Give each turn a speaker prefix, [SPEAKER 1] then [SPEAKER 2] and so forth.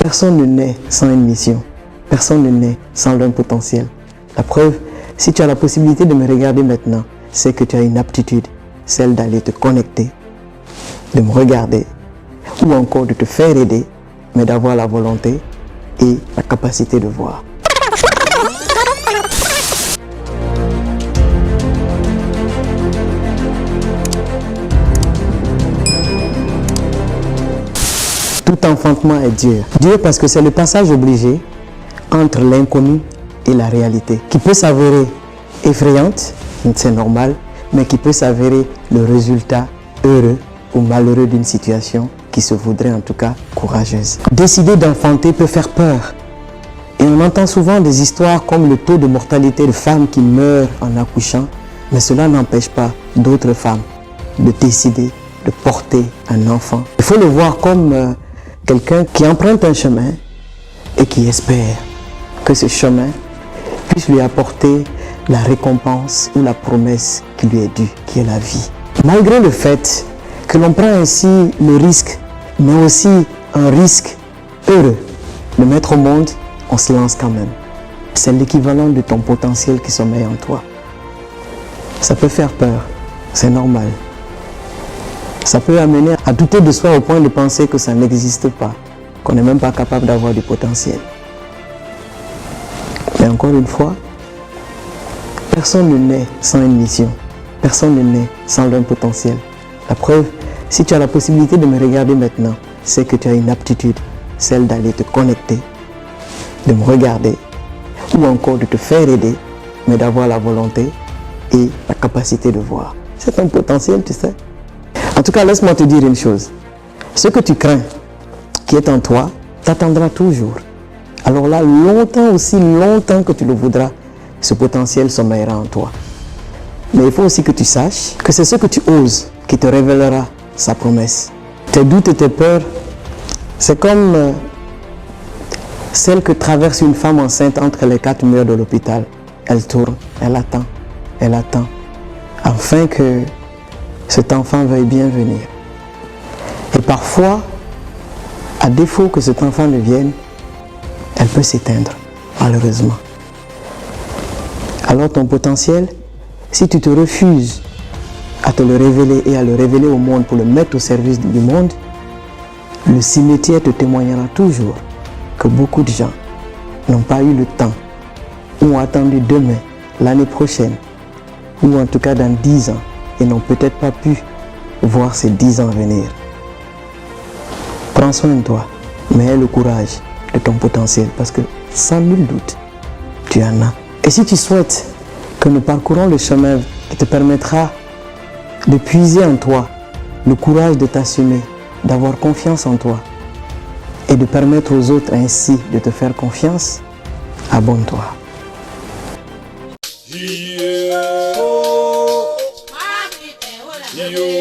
[SPEAKER 1] Personne ne naît sans une mission. Personne ne naît sans un potentiel. La preuve, si tu as la possibilité de me regarder maintenant, c'est que tu as une aptitude, celle d'aller te connecter, de me regarder, ou encore de te faire aider, mais d'avoir la volonté et la capacité de voir. Tout enfantement est dur. Dur parce que c'est le passage obligé entre l'inconnu et la réalité, qui peut s'avérer effrayante, c'est normal, mais qui peut s'avérer le résultat heureux ou malheureux d'une situation qui se voudrait en tout cas courageuse. Décider d'enfanter peut faire peur. Et on entend souvent des histoires comme le taux de mortalité de femmes qui meurent en accouchant, mais cela n'empêche pas d'autres femmes de décider de porter un enfant. Il faut le voir comme quelqu'un qui emprunte un chemin et qui espère que ce chemin puisse lui apporter la récompense ou la promesse qui lui est due, qui est la vie. Malgré le fait que l'on prend ainsi le risque, mais aussi un risque heureux de mettre au monde, on se lance quand même. C'est l'équivalent de ton potentiel qui sommeille en toi. Ça peut faire peur, c'est normal. Ça peut amener à douter de soi au point de penser que ça n'existe pas, qu'on n'est même pas capable d'avoir du potentiel. Mais encore une fois, personne ne naît sans une mission. Personne ne naît sans un potentiel. La preuve, si tu as la possibilité de me regarder maintenant, c'est que tu as une aptitude, celle d'aller te connecter, de me regarder, ou encore de te faire aider, mais d'avoir la volonté et la capacité de voir. C'est un potentiel, tu sais. En tout cas, laisse-moi te dire une chose. Ce que tu crains, qui est en toi, t'attendra toujours. Alors là, longtemps, aussi longtemps que tu le voudras, ce potentiel sommeillera en toi. Mais il faut aussi que tu saches que c'est ce que tu oses qui te révélera sa promesse. Tes doutes et tes peurs, c'est comme celle que traverse une femme enceinte entre les 4 murs de l'hôpital. Elle tourne, elle attend, afin que cet enfant veuille bien venir. Et parfois, à défaut que cet enfant ne vienne, elle peut s'éteindre, malheureusement. Alors ton potentiel, si tu te refuses à te le révéler et à le révéler au monde pour le mettre au service du monde, le cimetière te témoignera toujours que beaucoup de gens n'ont pas eu le temps ou ont attendu demain, l'année prochaine, ou en tout cas dans 10 ans, et n'ont peut-être pas pu voir ces 10 ans venir. Prends soin de toi, mais aie le courage de ton potentiel, parce que sans nul doute, tu en as. Et si tu souhaites que nous parcourons le chemin qui te permettra de puiser en toi le courage de t'assumer, d'avoir confiance en toi et de permettre aux autres ainsi de te faire confiance, abonne-toi.
[SPEAKER 2] Yo.